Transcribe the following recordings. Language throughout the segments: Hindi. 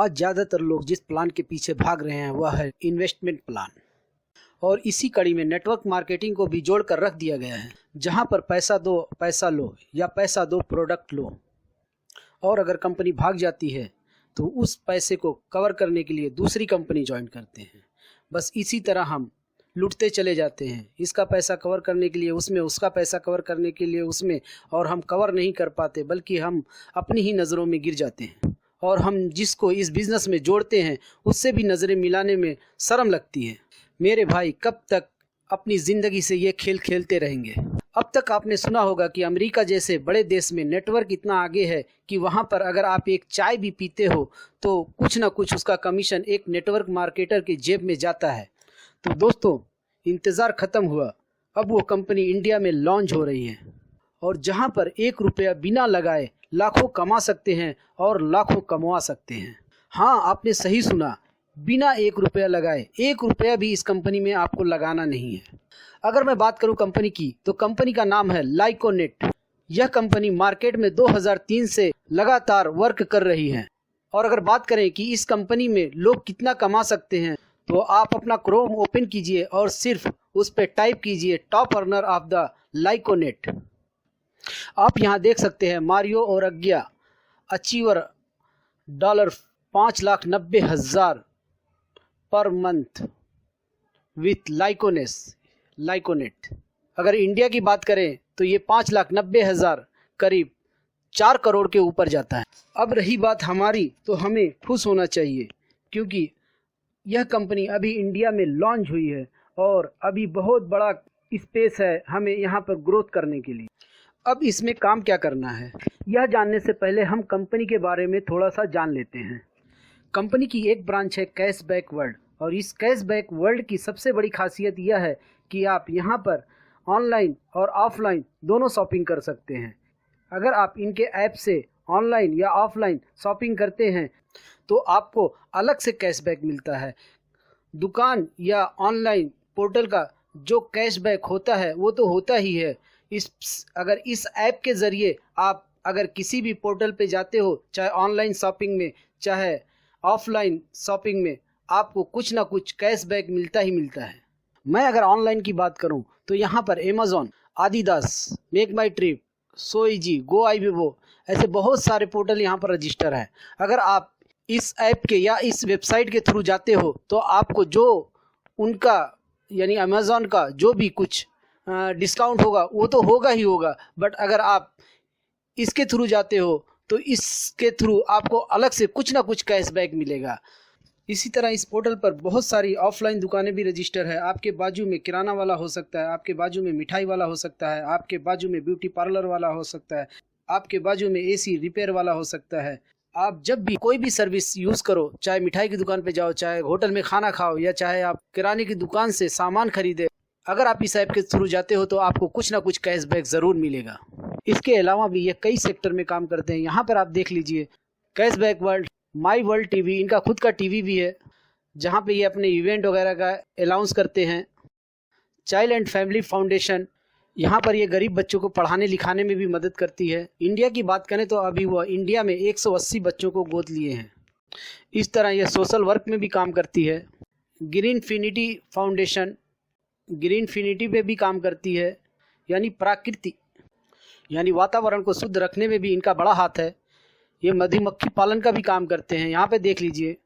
आज ज़्यादातर लोग जिस प्लान के पीछे भाग रहे हैं वह है इन्वेस्टमेंट प्लान, और इसी कड़ी में नेटवर्क मार्केटिंग को भी जोड़ कर रख दिया गया है, जहां पर पैसा दो पैसा लो या पैसा दो प्रोडक्ट लो, और अगर कंपनी भाग जाती है तो उस पैसे को कवर करने के लिए दूसरी कंपनी ज्वाइन करते हैं। बस इसी तरह हम लूटते चले जाते हैं, इसका पैसा कवर करने के लिए उसमें, उसका पैसा कवर करने के लिए उसमें, और हम कवर नहीं कर पाते बल्कि हम अपनी ही नज़रों में गिर जाते हैं, और हम जिसको इस बिज़नेस में जोड़ते हैं उससे भी नज़रें मिलाने में शर्म लगती है। मेरे भाई, कब तक अपनी ज़िंदगी से ये खेल खेलते रहेंगे? अब तक आपने सुना होगा कि अमेरिका जैसे बड़े देश में नेटवर्क इतना आगे है कि वहाँ पर अगर आप एक चाय भी पीते हो तो कुछ ना कुछ उसका कमीशन एक नेटवर्क मार्केटर की जेब में जाता है। तो दोस्तों, इंतज़ार ख़त्म हुआ, अब वो कंपनी इंडिया में लॉन्च हो रही है, और जहाँ पर 1 रुपया बिना लगाए लाखों कमा सकते हैं और लाखों कमवा सकते हैं। हाँ, आपने सही सुना, बिना 1 रुपया लगाए। 1 रुपया भी इस कंपनी में आपको लगाना नहीं है। अगर मैं बात करूं कंपनी की, तो कंपनी का नाम है लाइकोनेट। यह कंपनी मार्केट में 2003 से लगातार वर्क कर रही है। और अगर बात करें कि इस कंपनी में लोग कितना कमा सकते हैं, तो आप अपना क्रोम ओपन कीजिए और सिर्फ उस पर टाइप कीजिए टॉप अर्नर ऑफ द लाइकोनेट। आप यहाँ देख सकते हैं मारियो और अज्ञा अचीवर $5,90,000 पर मंथ विथ लाइकोनेट। अगर इंडिया की बात करें तो ये 5,90,000 करीब 4 करोड़ के ऊपर जाता है। अब रही बात हमारी, तो हमें खुश होना चाहिए क्योंकि यह कंपनी अभी इंडिया में लॉन्च हुई है और अभी बहुत बड़ा स्पेस है हमें यहाँ पर ग्रोथ करने के लिए। अब इसमें काम क्या करना है, यह जानने से पहले हम कंपनी के बारे में थोड़ा सा जान लेते हैं। कंपनी की एक ब्रांच है कैशबैक वर्ल्ड, और इस कैशबैक वर्ल्ड की सबसे बड़ी खासियत यह है कि आप यहाँ पर ऑनलाइन और ऑफलाइन दोनों शॉपिंग कर सकते हैं। अगर आप इनके ऐप से ऑनलाइन या ऑफलाइन शॉपिंग करते हैं तो आपको अलग से कैशबैक मिलता है। दुकान या ऑनलाइन पोर्टल का जो कैशबैक होता है वो तो होता ही है। अगर इस ऐप के ज़रिए आप अगर किसी भी पोर्टल पे जाते हो, चाहे ऑनलाइन शॉपिंग में चाहे ऑफलाइन शॉपिंग में, आपको कुछ ना कुछ कैशबैक मिलता ही मिलता है। मैं अगर ऑनलाइन की बात करूं तो यहाँ पर अमेज़ॉन, आदिदास, मेक माई ट्रिप, सोइजी, गो आई बिबो, ऐसे बहुत सारे पोर्टल यहाँ पर रजिस्टर है। अगर आप इस ऐप के या इस वेबसाइट के थ्रू जाते हो तो आपको जो उनका यानी अमेज़ॉन का जो भी कुछ डिस्काउंट होगा वो तो होगा ही होगा, बट अगर आप इसके थ्रू जाते हो तो इसके थ्रू आपको अलग से कुछ ना कुछ कैशबैक मिलेगा। इसी तरह इस पोर्टल पर बहुत सारी ऑफलाइन दुकानें भी रजिस्टर है। आपके बाजू में किराना वाला हो सकता है, आपके बाजू में मिठाई वाला हो सकता है, आपके बाजू में ब्यूटी पार्लर वाला हो सकता है, आपके बाजू में एसी रिपेयर वाला हो सकता है। आप जब भी कोई भी सर्विस यूज़ करो, चाहे मिठाई की दुकान पे जाओ, चाहे होटल में खाना खाओ, या चाहे आप किराने की दुकान से सामान खरीदे, अगर आप इस ऐप के थ्रू जाते हो तो आपको कुछ ना कुछ कैशबैक ज़रूर मिलेगा। इसके अलावा भी ये कई सेक्टर में काम करते हैं। यहाँ पर आप देख लीजिए cashback world, my world TV, इनका खुद का टीवी भी है जहाँ पे ये अपने इवेंट वगैरह का अनाउंस करते हैं। चाइल्ड एंड फैमिली फाउंडेशन, यहाँ पर ये गरीब बच्चों को पढ़ाने लिखाने में भी मदद करती है। इंडिया की बात करें तो अभी वह इंडिया में 180 बच्चों को गोद लिए हैं। इस तरह यह सोशल वर्क में भी काम करती है। ग्रीनफिनिटी फाउंडेशन ग्रीनफिनिटी पे भी काम करती है, यानी प्रकृति यानी वातावरण को शुद्ध रखने में भी इनका बड़ा हाथ है। ये मधुमक्खी पालन का भी काम करते हैं। यहाँ पे देख लीजिए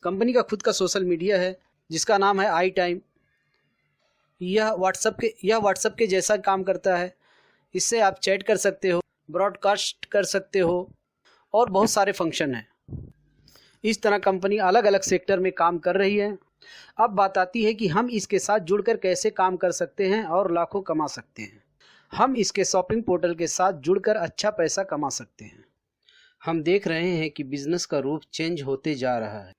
कंपनी का खुद का सोशल मीडिया है जिसका नाम है आई टाइम। यह व्हाट्सएप के जैसा काम करता है। इससे आप चैट कर सकते हो, ब्रॉडकास्ट कर सकते हो, और बहुत सारे फंक्शन हैं। इस तरह कंपनी अलग अलग सेक्टर में काम कर रही है। अब बात आती है कि हम इसके साथ जुड़कर कैसे काम कर सकते हैं और लाखों कमा सकते हैं। हम इसके शॉपिंग पोर्टल के साथ जुड़कर अच्छा पैसा कमा सकते हैं। हम देख रहे हैं कि बिजनेस का रूप चेंज होते जा रहा है,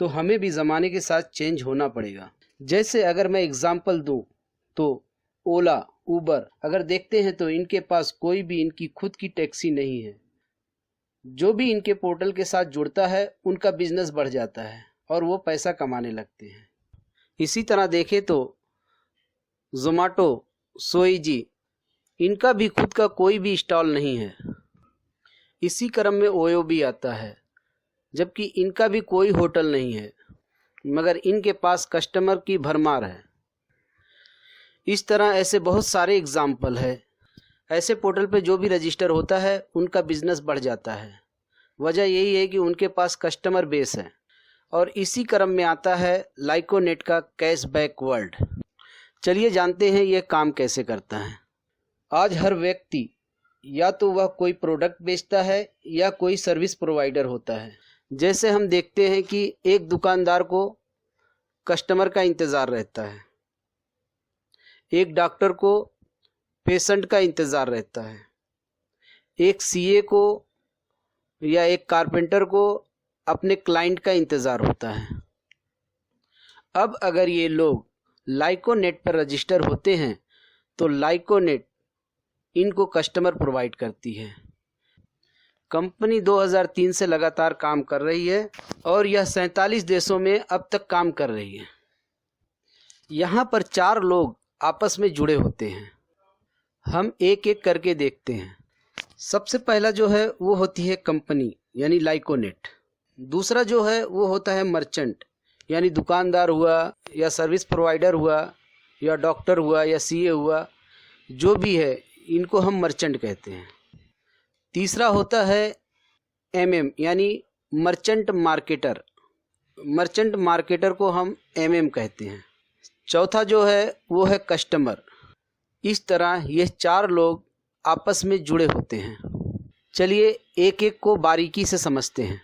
तो हमें भी ज़माने के साथ चेंज होना पड़ेगा। जैसे अगर मैं एग्जांपल दूं तो ओला, उबर अगर देखते हैं तो इनके पास कोई भी इनकी खुद की टैक्सी नहीं है। जो भी इनके पोर्टल के साथ जुड़ता है उनका बिजनेस बढ़ जाता है और वो पैसा कमाने लगते हैं। इसी तरह देखें तो जोमेटो, स्विगी, इनका भी खुद का कोई भी स्टॉल नहीं है। इसी क्रम में ओयो भी आता है जबकि इनका भी कोई होटल नहीं है, मगर इनके पास कस्टमर की भरमार है। इस तरह ऐसे बहुत सारे एग्जाम्पल है। ऐसे पोर्टल पे जो भी रजिस्टर होता है उनका बिजनेस बढ़ जाता है। वजह यही है कि उनके पास कस्टमर बेस है। और इसी क्रम में आता है लाइकोनेट का कैशबैक वर्ल्ड। चलिए जानते हैं ये काम कैसे करता है। आज हर व्यक्ति या तो वह कोई प्रोडक्ट बेचता है या कोई सर्विस प्रोवाइडर होता है। जैसे हम देखते हैं कि एक दुकानदार को कस्टमर का इंतज़ार रहता है, एक डॉक्टर को पेशेंट का इंतज़ार रहता है, एक सीए को या एक कारपेंटर को अपने क्लाइंट का इंतज़ार होता है। अब अगर ये लोग लाइकोनेट पर रजिस्टर होते हैं तो लाइकोनेट इनको कस्टमर प्रोवाइड करती है। कंपनी 2003 से लगातार काम कर रही है और यह 47 देशों में अब तक काम कर रही है। यहाँ पर 4 लोग आपस में जुड़े होते हैं। हम एक एक करके देखते हैं। सबसे पहला जो है वो होती है कंपनी यानी लाइकोनेट। दूसरा जो है वो होता है मर्चेंट यानी दुकानदार हुआ या सर्विस प्रोवाइडर हुआ या डॉक्टर हुआ या सीए हुआ, जो भी है इनको हम मर्चेंट कहते हैं। तीसरा होता है एमएम यानी मर्चेंट मार्केटर। मर्चेंट मार्केटर को हम एमएम कहते हैं। चौथा जो है वो है कस्टमर। इस तरह ये 4 लोग आपस में जुड़े होते हैं। चलिए एक एक को बारीकी से समझते हैं।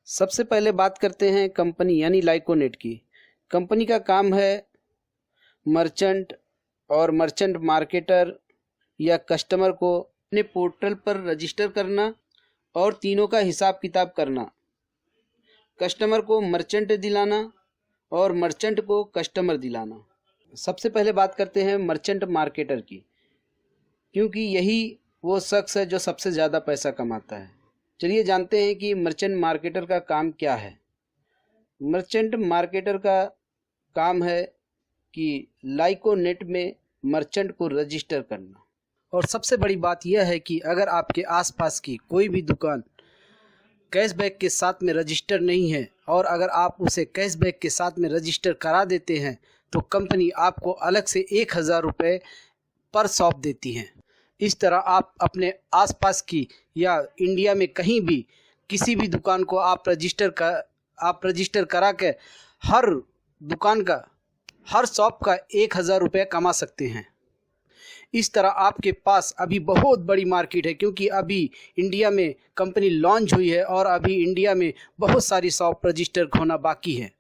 सबसे पहले बात करते हैं कंपनी यानी लाइकोनेट की। कंपनी का काम है मर्चेंट और मर्चेंट मार्केटर या कस्टमर को अपने पोर्टल पर रजिस्टर करना और तीनों का हिसाब किताब करना। कस्टमर को मर्चेंट दिलाना और मर्चेंट को कस्टमर दिलाना। सबसे पहले बात करते हैं मर्चेंट मार्केटर की, क्योंकि यही वो शख्स है जो सबसे ज़्यादा पैसा कमाता है। चलिए जानते हैं कि मर्चेंट मार्केटर का काम क्या है। मर्चेंट मार्केटर का काम है कि लाइकोनेट में मर्चेंट को रजिस्टर करना। और सबसे बड़ी बात यह है कि अगर आपके आसपास की कोई भी दुकान कैशबैक के साथ में रजिस्टर नहीं है और अगर आप उसे कैशबैक के साथ में रजिस्टर करा देते हैं तो कंपनी आपको अलग से 1000 रुपये पर शॉप देती है। इस तरह आप अपने आसपास की या इंडिया में कहीं भी किसी भी दुकान को आप रजिस्टर करा के हर दुकान का, हर शॉप का 1000 रुपये कमा सकते हैं। इस तरह आपके पास अभी बहुत बड़ी मार्केट है, क्योंकि अभी इंडिया में कंपनी लॉन्च हुई है और अभी इंडिया में बहुत सारी शॉप रजिस्टर होना बाकी है।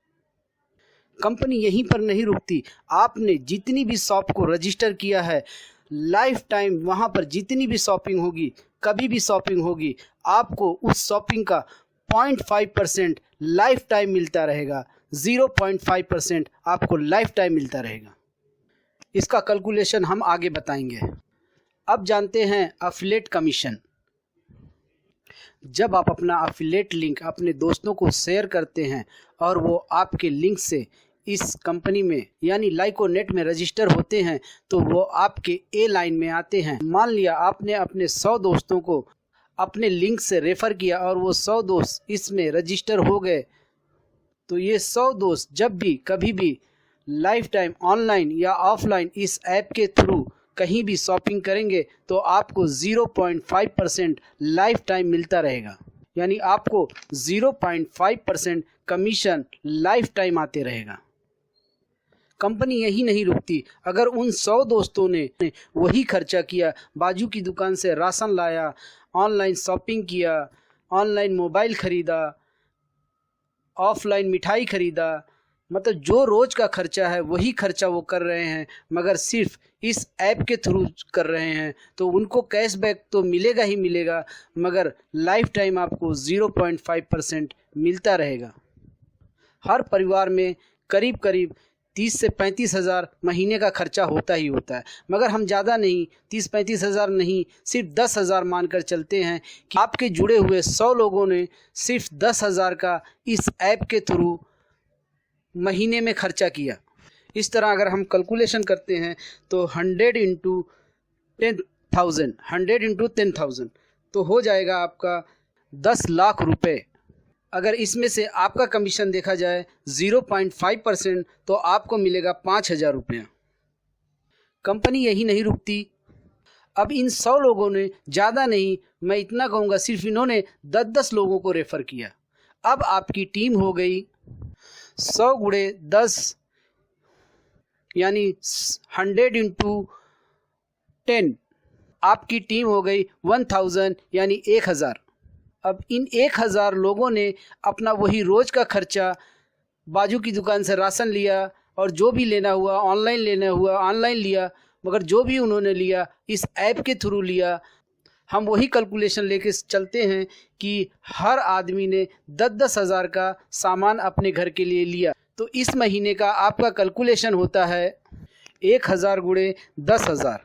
कंपनी यहीं पर नहीं रुकती। आपने जितनी भी शॉप को रजिस्टर किया है, लाइफ टाइम वहाँ पर जितनी भी शॉपिंग होगी, कभी भी शॉपिंग होगी, आपको उस शॉपिंग का 0.5% लाइफ टाइम मिलता रहेगा। 0.5% आपको लाइफ टाइम मिलता रहेगा। इसका कैलकुलेशन हम आगे बताएंगे। अब जानते हैं एफिलिएट कमीशन। जब आप अपना एफिलिएट लिंक अपने दोस्तों को शेयर करते हैं और वो आपके लिंक से इस कंपनी में यानी लाइकोनेट में रजिस्टर होते हैं तो वो आपके ए लाइन में आते हैं। मान लिया आपने अपने 100 दोस्तों को अपने लिंक से रेफ़र किया और वो 100 दोस्त इसमें रजिस्टर हो गए, तो ये 100 दोस्त जब भी कभी भी लाइफ टाइम ऑनलाइन या ऑफलाइन इस ऐप के थ्रू कहीं भी शॉपिंग करेंगे तो आपको 0.5% लाइफ टाइम मिलता रहेगा। यानी आपको 0.5% कमीशन लाइफ टाइम आते रहेगा। कंपनी यही नहीं रुकती। अगर उन 100 दोस्तों ने वही खर्चा किया, बाजू की दुकान से राशन लाया, ऑनलाइन शॉपिंग किया, ऑनलाइन मोबाइल ख़रीदा, ऑफलाइन मिठाई ख़रीदा, मतलब जो रोज़ का खर्चा है वही खर्चा वो कर रहे हैं, मगर सिर्फ इस ऐप के थ्रू कर रहे हैं, तो उनको कैशबैक तो मिलेगा ही मिलेगा, मगर लाइफ टाइम आपको 0.5% मिलता रहेगा। हर परिवार में करीब करीब 30 से 35 हज़ार महीने का खर्चा होता ही होता है, मगर हम ज़्यादा नहीं, 30-35 हज़ार नहीं, सिर्फ 10,000 मानकर चलते हैं कि आपके जुड़े हुए 100 लोगों ने सिर्फ 10,000 का इस ऐप के थ्रू महीने में खर्चा किया। इस तरह अगर हम कैलकुलेशन करते हैं तो 100 इंटू 10,000 तो हो जाएगा आपका 10 लाख रुपए। अगर इसमें से आपका कमीशन देखा जाए 0.5%, तो आपको मिलेगा 5,000 रुपया। कंपनी यही नहीं रुकती। अब इन 100 लोगों ने, ज़्यादा नहीं, मैं इतना कहूँगा, सिर्फ इन्होंने 10-10 लोगों को रेफ़र किया। अब आपकी टीम हो गई 100 गुणे 10 यानी 100 इंटू 10, आपकी टीम हो गई 1000 यानी 1000। अब इन 1000 लोगों ने अपना वही रोज़ का खर्चा, बाजू की दुकान से राशन लिया और जो भी लेना हुआ ऑनलाइन लेना हुआ ऑनलाइन लिया, मगर जो भी उन्होंने लिया इस ऐप के थ्रू लिया। हम वही कैलकुलेशन लेके चलते हैं कि हर आदमी ने 10-10 हज़ार का सामान अपने घर के लिए लिया, तो इस महीने का आपका कैलकुलेशन होता है 1000 गुणे 10,000।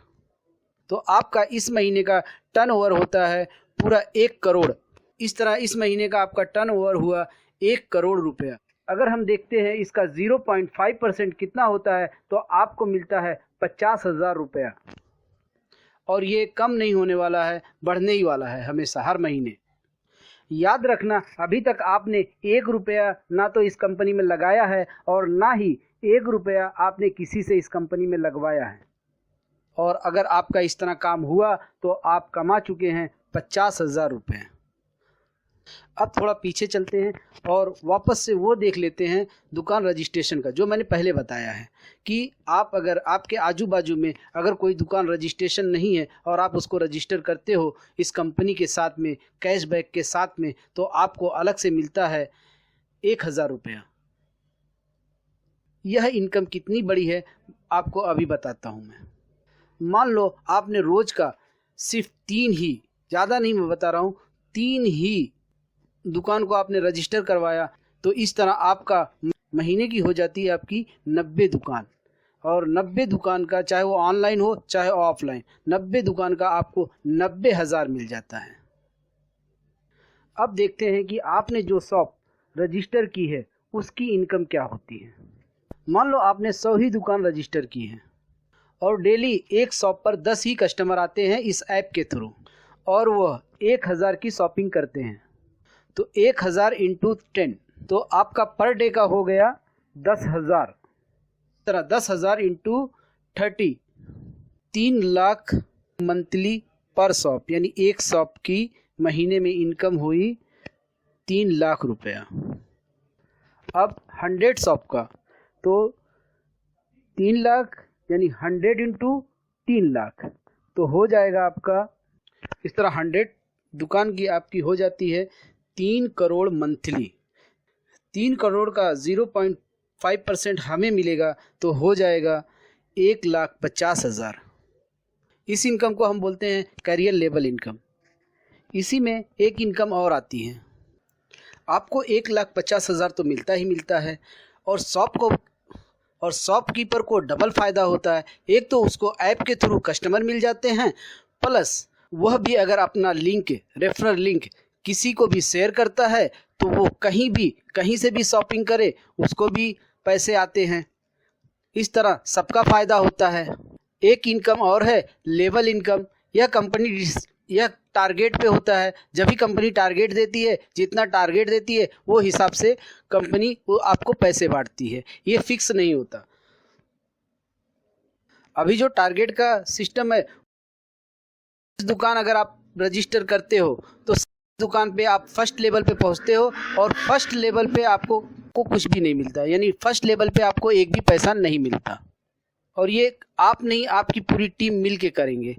तो आपका इस महीने का टर्नओवर होता है पूरा 1 करोड़। इस तरह इस महीने का आपका टर्नओवर हुआ 1 करोड़ रुपया। अगर हम देखते हैं इसका 0.5% कितना होता है, तो आपको मिलता है 50,000 रुपया। और ये कम नहीं होने वाला है, बढ़ने ही वाला है हमेशा, हर महीने। याद रखना, अभी तक आपने 1 रुपया ना तो इस कंपनी में लगाया है और ना ही 1 रुपया आपने किसी से इस कंपनी में लगवाया है। और अगर आपका इस तरह काम हुआ तो आप कमा चुके हैं 50,000 रुपये। अब थोड़ा पीछे चलते हैं और वापस से वो देख लेते हैं दुकान रजिस्ट्रेशन का, जो मैंने पहले बताया है कि आप अगर आपके आजू बाजू में अगर कोई दुकान रजिस्ट्रेशन नहीं है और आप उसको रजिस्टर करते हो इस कंपनी के साथ में, कैशबैक के साथ में, तो आपको अलग से मिलता है 1000 रुपया। यह इनकम कितनी बड़ी है आपको अभी बताता हूँ मैं। मान लो आपने रोज़ का सिर्फ 3 ही, ज़्यादा नहीं मैं बता रहा हूँ, 3 ही दुकान को आपने रजिस्टर करवाया, तो इस तरह आपका महीने की हो जाती है आपकी 90 दुकान। और 90 दुकान का, चाहे वो ऑनलाइन हो चाहे ऑफलाइन, 90 दुकान का आपको 90,000 मिल जाता है। अब देखते हैं कि आपने जो शॉप रजिस्टर की है उसकी इनकम क्या होती है। मान लो आपने 100 ही दुकान रजिस्टर की है और डेली एक शॉप पर 10 ही कस्टमर आते हैं इस ऐप के थ्रू और वह 1000 की शॉपिंग करते हैं, तो 1000 इंटू 10, तो आपका पर डे का हो गया 10,000। तरह 10,000 इंटू 30, 3 लाख मंथली पर शॉप, यानी एक शॉप की महीने में इनकम हुई 3 लाख रुपया। अब 100 शॉप का, तो 3 लाख यानी 100 इंटू 3 लाख, तो हो जाएगा आपका इस तरह 100 दुकान की आपकी हो जाती है 3 करोड़ मंथली। 3 करोड़ का 0.5% हमें मिलेगा तो हो जाएगा 1,50,000। इस इनकम को हम बोलते हैं करियर लेवल इनकम। इसी में एक इनकम और आती है, आपको 1,50,000 तो मिलता ही मिलता है और शॉपकीपर को डबल फ़ायदा होता है। एक तो उसको ऐप के थ्रू कस्टमर मिल जाते हैं, प्लस वह भी अगर अपना लिंक, रेफरल लिंक किसी को भी शेयर करता है तो वो कहीं से भी शॉपिंग करे उसको भी पैसे आते हैं। इस तरह सबका फ़ायदा होता है। एक इनकम और है लेवल इनकम। यह टारगेट पे होता है। जब भी कंपनी टारगेट देती है, जितना टारगेट देती है वो हिसाब से कंपनी वो आपको पैसे बांटती है, ये फिक्स नहीं होता। अभी जो टारगेट का सिस्टम है, दुकान अगर आप रजिस्टर करते हो तो दुकान पे आप फर्स्ट लेवल पे पहुंचते हो और फर्स्ट लेवल पे आपको कुछ भी नहीं मिलता, यानी फर्स्ट लेवल पे आपको एक भी पैसा नहीं मिलता, और ये आप नहीं, आपकी पूरी टीम मिल के करेंगे।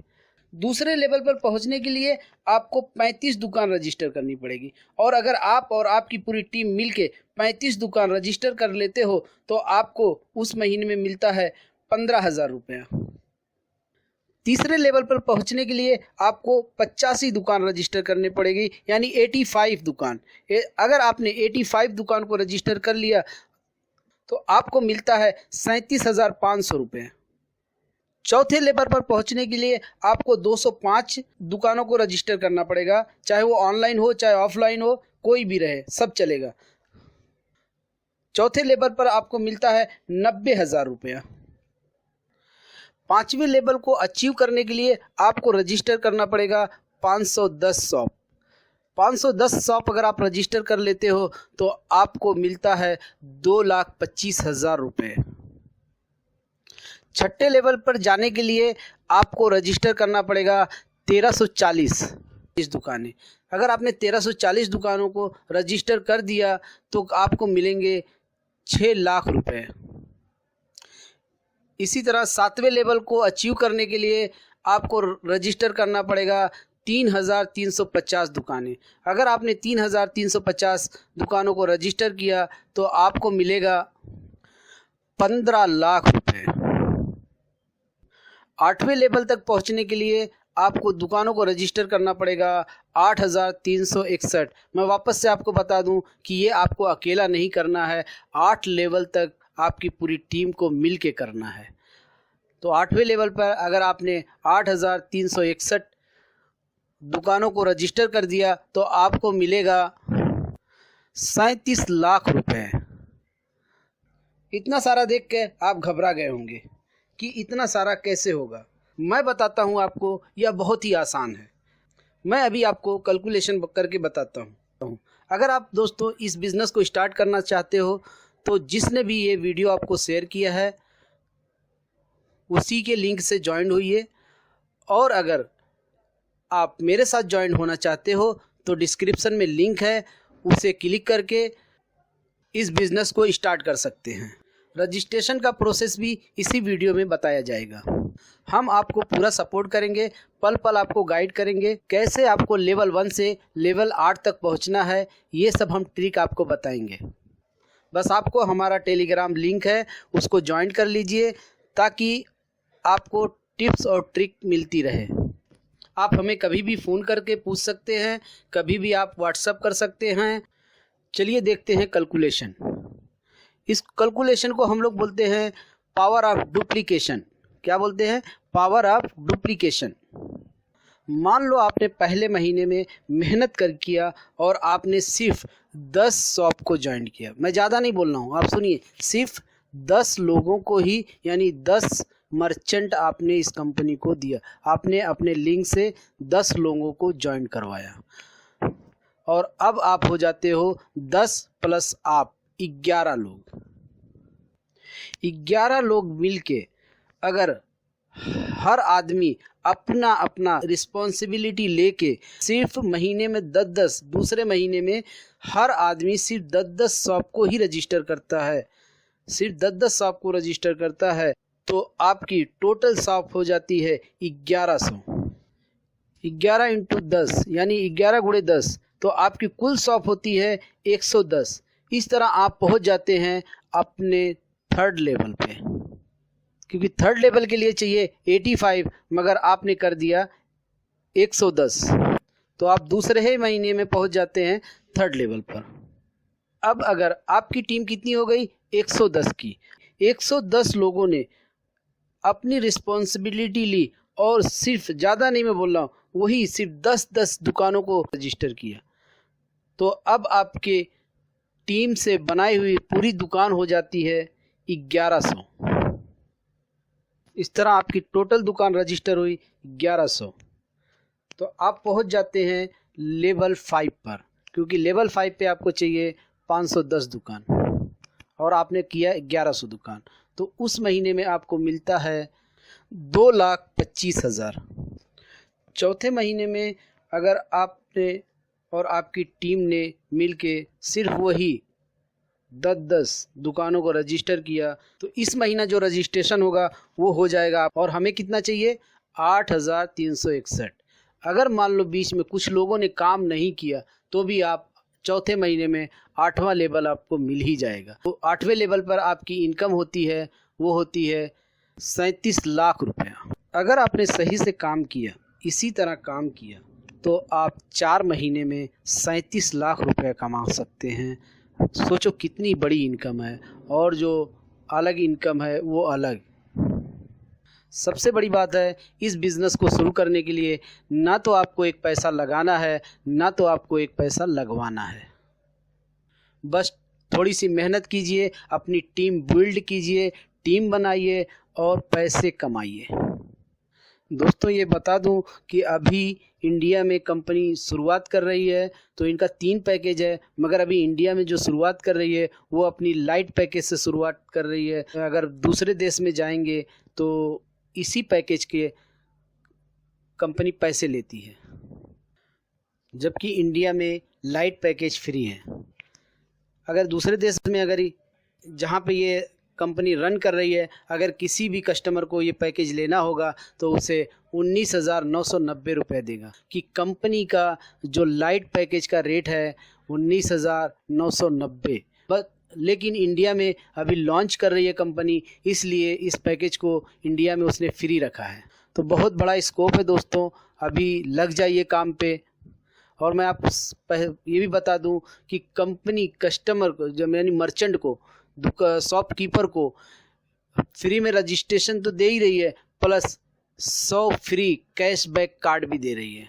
दूसरे लेवल पर पहुंचने के लिए आपको 35 दुकान रजिस्टर करनी पड़ेगी, और अगर आप और आपकी पूरी टीम मिल के 35 दुकान रजिस्टर कर लेते हो तो आपको उस महीने में मिलता है 15,000 रुपया। तीसरे लेवल पर पहुंचने के लिए आपको 85 दुकान रजिस्टर करनी पड़ेगी, यानी 85 दुकान। अगर आपने 85 दुकान को रजिस्टर कर लिया तो आपको मिलता है 37,500 रुपये। चौथे लेवल पर पहुंचने के लिए आपको 205 दुकानों को रजिस्टर करना पड़ेगा, चाहे वो ऑनलाइन हो चाहे ऑफलाइन हो, कोई भी रहे, सब चलेगा। चौथे लेवल पर आपको मिलता है 90,000 रुपया। पांचवें लेवल को अचीव करने के लिए आपको रजिस्टर करना पड़ेगा 510 शॉप। 510 शॉप अगर आप रजिस्टर कर लेते हो तो आपको मिलता है 2,25,000 रुपये। छठे लेवल पर जाने के लिए आपको रजिस्टर करना पड़ेगा 1340 दुकानें। अगर आपने 1340 दुकानों को रजिस्टर कर दिया तो आपको मिलेंगे 6 लाख रुपए। इसी तरह 7वें लेवल को अचीव करने के लिए आपको रजिस्टर करना पड़ेगा 3,350 दुकानें। अगर आपने 3,350 दुकानों को रजिस्टर किया तो आपको मिलेगा 15 लाख रुपए। 8वें लेवल तक पहुंचने के लिए आपको दुकानों को रजिस्टर करना पड़ेगा 8,361। मैं वापस से आपको बता दूं कि ये आपको अकेला नहीं करना है, 8 लेवल तक आपकी पूरी टीम को मिल के करना है। तो 8वें लेवल पर अगर आपने 8,361 दुकानों को रजिस्टर कर दिया तो आपको मिलेगा 37 लाख रुपए। इतना सारा देख के आप घबरा गए होंगे कि इतना सारा कैसे होगा। मैं बताता हूँ आपको, यह बहुत ही आसान है। मैं अभी आपको कैलकुलेशन करके बताता हूँ। अगर आप दोस्तों इस बिज़नेस को स्टार्ट करना चाहते हो तो जिसने भी ये वीडियो आपको शेयर किया है उसी के लिंक से ज्वाइन होइए, और अगर आप मेरे साथ ज्वाइन होना चाहते हो तो डिस्क्रिप्शन में लिंक है, उसे क्लिक करके इस बिज़नेस को स्टार्ट कर सकते हैं। रजिस्ट्रेशन का प्रोसेस भी इसी वीडियो में बताया जाएगा। हम आपको पूरा सपोर्ट करेंगे, पल पल आपको गाइड करेंगे, कैसे आपको लेवल 1 से लेवल 8 तक पहुंचना है, ये सब हम ट्रिक आपको बताएंगे। बस आपको हमारा टेलीग्राम लिंक है, उसको ज्वाइन कर लीजिए ताकि आपको टिप्स और ट्रिक मिलती रहे। आप हमें कभी भी फ़ोन करके पूछ सकते हैं, कभी भी आप व्हाट्सएप कर सकते हैं। चलिए देखते हैं कैलकुलेशन। इस कैलकुलेशन को हम लोग बोलते हैं पावर ऑफ डुप्लीकेशन। क्या बोलते हैं? Power of duplication. मान लो आपने पहले महीने में मेहनत कर किया और आपने सिर्फ 10 शॉप को ज्वाइन किया। मैं ज़्यादा नहीं बोल रहा हूँ, आप सुनिए, सिर्फ 10 लोगों को ही, यानी 10 मर्चेंट आपने इस कंपनी को दिया। आपने अपने लिंक से 10 लोगों को ज्वाइन करवाया और अब आप हो जाते हो 10 प्लस आप 11 लोग। 11 लोग मिलके अगर हर आदमी अपना अपना रिस्पॉन्सिबिलिटी लेके सिर्फ महीने में 10-10, दूसरे महीने में हर आदमी सिर्फ 10-10 शॉप को ही रजिस्टर करता है, सिर्फ 10-10 शॉप को रजिस्टर करता है, तो आपकी टोटल शॉप हो जाती है 1100। 11 इंटू 10 यानी 11 गुणे 10, तो आपकी कुल शॉप होती है 110। इस तरह आप पहुंच जाते हैं अपने 3rd लेवल पे, क्योंकि 3rd लेवल के लिए चाहिए 85, मगर आपने कर दिया 110, तो आप दूसरे ही महीने में पहुंच जाते हैं 3rd लेवल पर। अब अगर आपकी टीम कितनी हो गई? 110 की। 110 लोगों ने अपनी रिस्पॉन्सिबिलिटी ली और सिर्फ, ज़्यादा नहीं मैं बोल रहा हूँ, वही सिर्फ 10-10 दुकानों को रजिस्टर किया, तो अब आपके टीम से बनाई हुई पूरी दुकान हो जाती है 1100। इस तरह आपकी टोटल दुकान रजिस्टर हुई 1100। तो आप पहुंच जाते हैं लेवल 5 पर, क्योंकि लेवल 5 पे आपको चाहिए 510 दुकान और आपने किया 1100 दुकान, तो उस महीने में आपको मिलता है 2,25,000। चौथे महीने में अगर आपने और आपकी टीम ने मिलके सिर्फ वही 10-10 दुकानों को रजिस्टर किया, तो इस महीना जो रजिस्ट्रेशन होगा वो हो जाएगा, और हमें कितना चाहिए? 8,361। अगर मान लो बीच में कुछ लोगों ने काम नहीं किया तो भी आप चौथे महीने में 8वां लेवल आपको मिल ही जाएगा। तो 8वें लेवल पर आपकी इनकम होती है, वो होती है 37 लाख रुपया। अगर आपने सही से काम किया, इसी तरह काम किया, तो आप 4 महीने में 37 लाख रुपए कमा सकते हैं। सोचो कितनी बड़ी इनकम है, और जो अलग इनकम है वो अलग। सबसे बड़ी बात है, इस बिज़नेस को शुरू करने के लिए ना तो आपको एक पैसा लगाना है, ना तो आपको एक पैसा लगवाना है। बस थोड़ी सी मेहनत कीजिए, अपनी टीम बिल्ड कीजिए, टीम बनाइए और पैसे कमाइए। दोस्तों ये बता दूं कि अभी इंडिया में कंपनी शुरुआत कर रही है, तो इनका 3 पैकेज है, मगर अभी इंडिया में जो शुरुआत कर रही है वो अपनी लाइट पैकेज से शुरुआत कर रही है। अगर दूसरे देश में जाएंगे तो इसी पैकेज के कंपनी पैसे लेती है, जबकि इंडिया में लाइट पैकेज फ्री है। अगर दूसरे देश में जहाँ पे ये कंपनी रन कर रही है, अगर किसी भी कस्टमर को ये पैकेज लेना होगा तो उसे 19,990 रुपये देगा। कि कंपनी का जो लाइट पैकेज का रेट है 19,990, बट लेकिन इंडिया में अभी लॉन्च कर रही है कंपनी, इसलिए इस पैकेज को इंडिया में उसने फ्री रखा है। तो बहुत बड़ा स्कोप है दोस्तों, अभी लग जाइए काम पे। और मैं आपको ये भी बता दूं कि कंपनी कस्टमर को, जब यानी मर्चेंट को, शॉपकीपर को फ्री में रजिस्ट्रेशन तो दे ही रही है, प्लस 100 फ्री कैशबैक कार्ड भी दे रही है।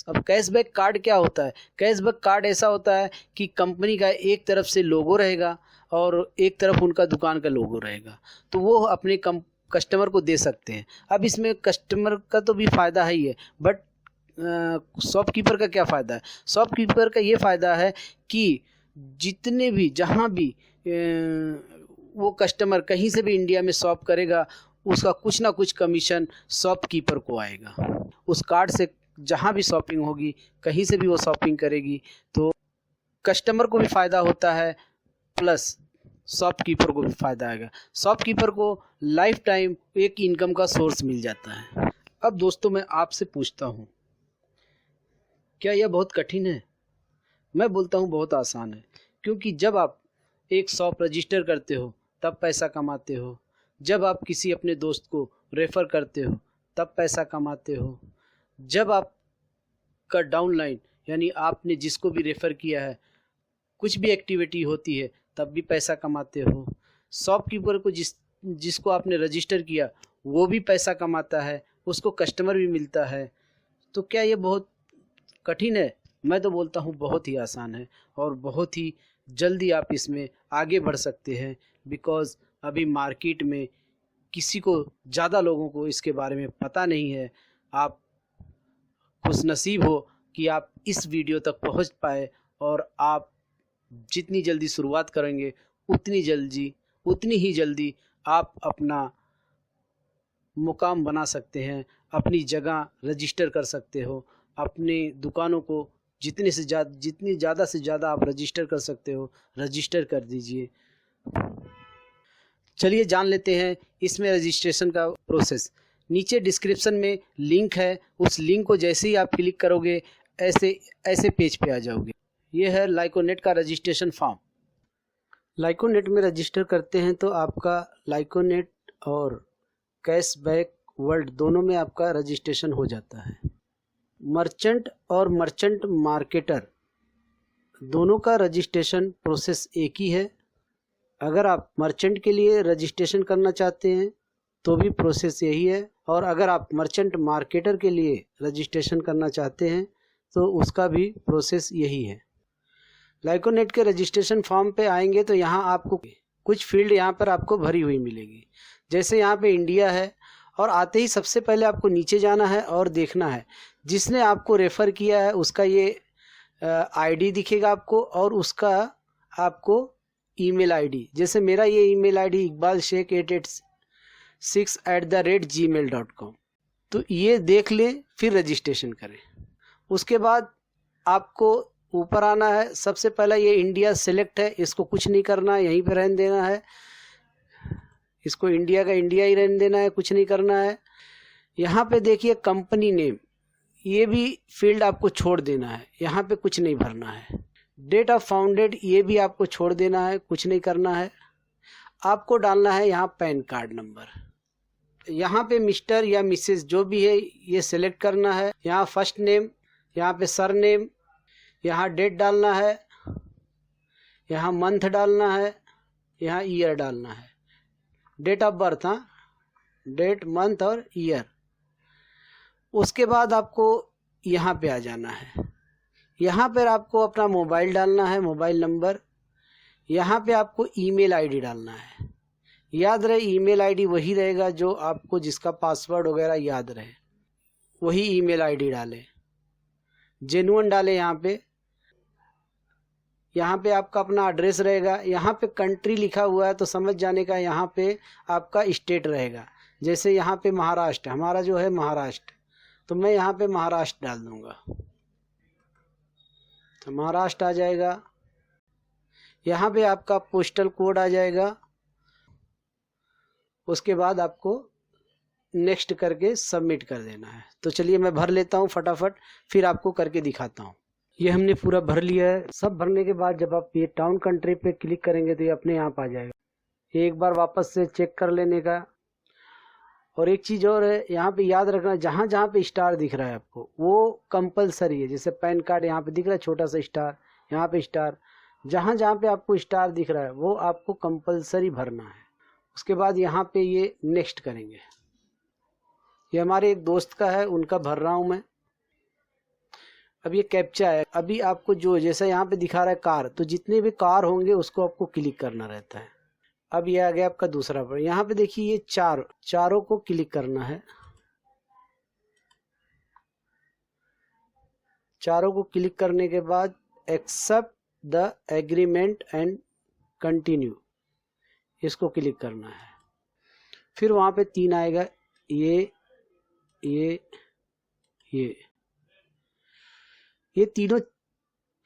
अब कैशबैक कार्ड क्या होता है? कैशबैक कार्ड ऐसा होता है कि कंपनी का एक तरफ से लोगो रहेगा और एक तरफ उनका दुकान का लोगो रहेगा, तो वो अपने कस्टमर को दे सकते हैं। अब इसमें कस्टमर का तो भी फ़ायदा है ही है, बट शॉपकीपर का क्या फ़ायदा है? शॉपकीपर का ये फ़ायदा है कि जितने भी, जहाँ भी वो कस्टमर कहीं से भी इंडिया में शॉप करेगा, उसका कुछ ना कुछ कमीशन शॉपकीपर को आएगा। उस कार्ड से जहाँ भी शॉपिंग होगी, कहीं से भी वो शॉपिंग करेगी, तो कस्टमर को भी फ़ायदा होता है, प्लस शॉपकीपर को भी फ़ायदा आएगा। शॉपकीपर को लाइफ टाइम एक इनकम का सोर्स मिल जाता है। अब दोस्तों मैं आपसे पूछता हूँ, क्या यह बहुत कठिन है? मैं बोलता हूँ बहुत आसान है, क्योंकि जब आप एक शॉप रजिस्टर करते हो तब पैसा कमाते हो, जब आप किसी अपने दोस्त को रेफ़र करते हो तब पैसा कमाते हो, जब आपका डाउनलाइन यानी आपने जिसको भी रेफ़र किया है कुछ भी एक्टिविटी होती है तब भी पैसा कमाते हो, शॉपकीपर को जिसको आपने रजिस्टर किया वो भी पैसा कमाता है, उसको कस्टमर भी मिलता है। तो क्या ये बहुत कठिन है? मैं तो बोलता हूँ बहुत ही आसान है और बहुत ही जल्दी आप इसमें आगे बढ़ सकते हैं। बिकॉज़ अभी मार्केट में किसी को, ज़्यादा लोगों को इसके बारे में पता नहीं है। आप खुशनसीब हो कि आप इस वीडियो तक पहुँच पाए, और आप जितनी जल्दी शुरुआत करेंगे उतनी ही जल्दी आप अपना मुकाम बना सकते हैं, अपनी जगह रजिस्टर कर सकते हो, अपने दुकानों को जितनी ज़्यादा से ज़्यादा आप रजिस्टर कर सकते हो, रजिस्टर कर दीजिए। चलिए जान लेते हैं इसमें रजिस्ट्रेशन का प्रोसेस। नीचे डिस्क्रिप्शन में लिंक है, उस लिंक को जैसे ही आप क्लिक करोगे ऐसे पेज पे आ जाओगे। ये है लाइकोनेट का रजिस्ट्रेशन फॉर्म। लाइकोनेट में रजिस्टर करते हैं तो आपका लाइकोनेट और कैशबैक वर्ल्ड दोनों में आपका रजिस्ट्रेशन हो जाता है। मर्चेंट और मर्चेंट मार्केटर दोनों का रजिस्ट्रेशन प्रोसेस एक ही है। अगर आप मर्चेंट के लिए रजिस्ट्रेशन करना चाहते हैं तो भी प्रोसेस यही है, और अगर आप मर्चेंट मार्केटर के लिए रजिस्ट्रेशन करना चाहते हैं तो उसका भी प्रोसेस यही है। लाइकोनेट के रजिस्ट्रेशन फॉर्म पे आएंगे तो यहाँ आपको कुछ फील्ड यहाँ पर आपको भरी हुई मिलेगी। जैसे यहाँ पे इंडिया है, और आते ही सबसे पहले आपको नीचे जाना है और देखना है जिसने आपको रेफ़र किया है उसका ये आईडी दिखेगा आपको, और उसका आपको ईमेल आईडी, जैसे मेरा ये ईमेल आईडी iqbalsheikh886@gmail.com। तो ये देख लें, फिर रजिस्ट्रेशन करें। उसके बाद आपको ऊपर आना है। सबसे पहला ये इंडिया सेलेक्ट है, इसको कुछ नहीं करना है, यहीं पर रहने देना है। इसको इंडिया का इंडिया ही रहने देना है, कुछ नहीं करना है। यहाँ पे देखिए कंपनी नेम, ये भी फील्ड आपको छोड़ देना है, यहाँ पे कुछ नहीं भरना है। डेट ऑफ फाउंडेड, ये भी आपको छोड़ देना है, कुछ नहीं करना है। आपको डालना है यहाँ पैन कार्ड नंबर। यहाँ पे मिस्टर या मिसेस जो भी है ये सिलेक्ट करना है। यहाँ फर्स्ट नेम, यहाँ पे सर नेम, यहाँ डेट डालना है, यहाँ मंथ डालना है, यहाँ ईयर डालना है। डेट ऑफ बर्थ, हाँ, डेट, मंथ और ईयर। उसके बाद आपको यहाँ पे आ जाना है। यहाँ पर आपको अपना मोबाइल डालना है, मोबाइल नंबर। यहाँ पे आपको ईमेल आईडी डालना है। याद रहे ईमेल आईडी वही रहेगा जो आपको, जिसका पासवर्ड वगैरह याद रहे, वही ईमेल आईडी डालें, जेन्युइन डालें। यहाँ पे आपका अपना एड्रेस रहेगा। यहाँ पे कंट्री लिखा हुआ है तो समझ जाने का यहाँ पे आपका स्टेट रहेगा। जैसे यहाँ पे महाराष्ट्र, हमारा जो है महाराष्ट्र, तो मैं यहाँ पे महाराष्ट्र डाल दूँगा तो महाराष्ट्र आ जाएगा। यहाँ पे आपका पोस्टल कोड आ जाएगा। उसके बाद आपको नेक्स्ट करके सबमिट कर देना है। तो चलिए मैं भर लेता हूँ फटाफट, फिर आपको करके दिखाता हूँ। ये हमने पूरा भर लिया है। सब भरने के बाद जब आप ये टाउन कंट्री पे क्लिक करेंगे तो ये अपने आप आ जाएगा। एक बार वापस से चेक कर लेने का। और एक चीज़ और है, यहाँ पे याद रखना, जहाँ जहाँ पे स्टार दिख रहा है आपको वो कंपलसरी है। जैसे पैन कार्ड यहाँ पे दिख रहा है छोटा सा स्टार, यहाँ पे स्टार, जहाँ जहाँ पे आपको स्टार दिख रहा है वो आपको कंपलसरी भरना है। उसके बाद यहाँ पे ये नेक्स्ट करेंगे। ये हमारे एक दोस्त का है, उनका भर रहा हूँ मैं। अब ये कैप्चा है। अभी आपको जो जैसा यहाँ पे दिखा रहा है कार, तो जितने भी कार होंगे उसको आपको क्लिक करना रहता है। अब ये आ गया आपका दूसरा पर। यहाँ पे देखिए ये चारों को क्लिक करना है। चारों को क्लिक करने के बाद accept the agreement and continue, इसको क्लिक करना है। फिर वहाँ पे 3 आएगा, ये तीनों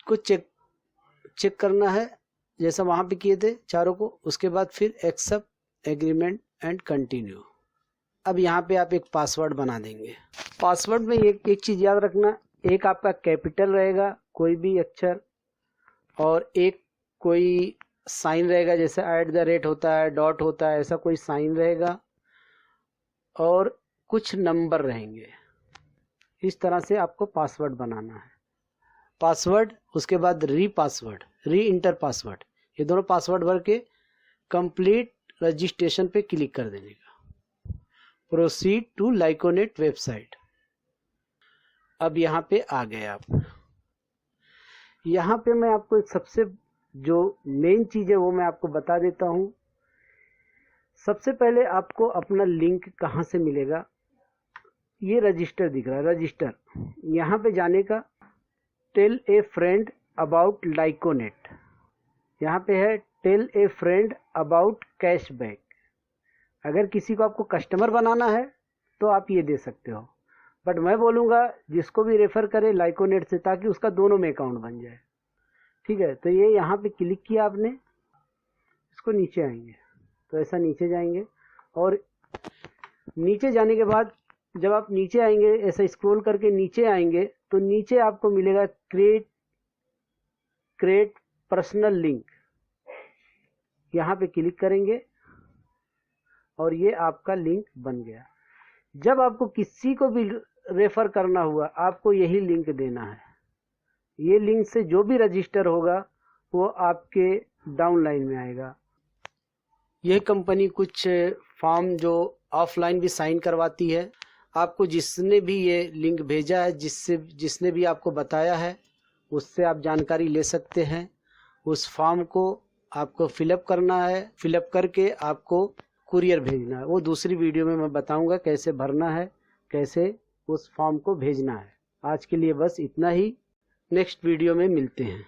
को चेक करना है जैसा वहाँ पे किए थे चारों को। उसके बाद फिर एक्सेप्ट एग्रीमेंट एंड कंटिन्यू। अब यहाँ पे आप एक पासवर्ड बना देंगे। पासवर्ड में एक चीज़ याद रखना, एक आपका कैपिटल रहेगा कोई भी अक्षर, और एक कोई साइन रहेगा, जैसे @ होता है, डॉट होता है, ऐसा कोई साइन रहेगा, और कुछ नंबर रहेंगे। इस तरह से आपको पासवर्ड बनाना है। पासवर्ड, उसके बाद री इंटर पासवर्ड, ये दोनों पासवर्ड भर के कंप्लीट रजिस्ट्रेशन पे क्लिक कर देने का। प्रोसीड टू लाइकोनेट वेबसाइट। अब यहाँ पे आ गए आप। यहाँ पे मैं आपको एक सबसे जो मेन चीज़ है वो मैं आपको बता देता हूँ। सबसे पहले आपको अपना लिंक कहाँ से मिलेगा, ये रजिस्टर दिख रहा है, रजिस्टर, यहाँ पे जाने का। Tell a friend about Likonet, यहाँ पे है tell a friend about cashback. अगर किसी को आपको कस्टमर बनाना है तो आप ये दे सकते हो, बट मैं बोलूँगा जिसको भी रेफर करे लाइकोनेट से, ताकि उसका दोनों में अकाउंट बन जाए। ठीक है, तो ये यहाँ पे क्लिक किया आपने, इसको नीचे आएंगे तो ऐसा नीचे जाएंगे, और नीचे जाने के बाद जब आप नीचे आएंगे, ऐसा स्क्रॉल करके नीचे आएंगे तो नीचे आपको मिलेगा क्रिएट पर्सनल लिंक। यहाँ पे क्लिक करेंगे और ये आपका लिंक बन गया। जब आपको किसी को भी रेफर करना हुआ आपको यही लिंक देना है। ये लिंक से जो भी रजिस्टर होगा वो आपके डाउनलाइन में आएगा। यह कंपनी कुछ फॉर्म जो ऑफलाइन भी साइन करवाती है। आपको जिसने भी ये लिंक भेजा है, जिसने भी आपको बताया है, उससे आप जानकारी ले सकते हैं। उस फॉर्म को आपको फिलअप करना है, फिलअप करके आपको कुरियर भेजना है। वो दूसरी वीडियो में मैं बताऊंगा कैसे भरना है, कैसे उस फॉर्म को भेजना है। आज के लिए बस इतना ही, नेक्स्ट वीडियो में मिलते हैं।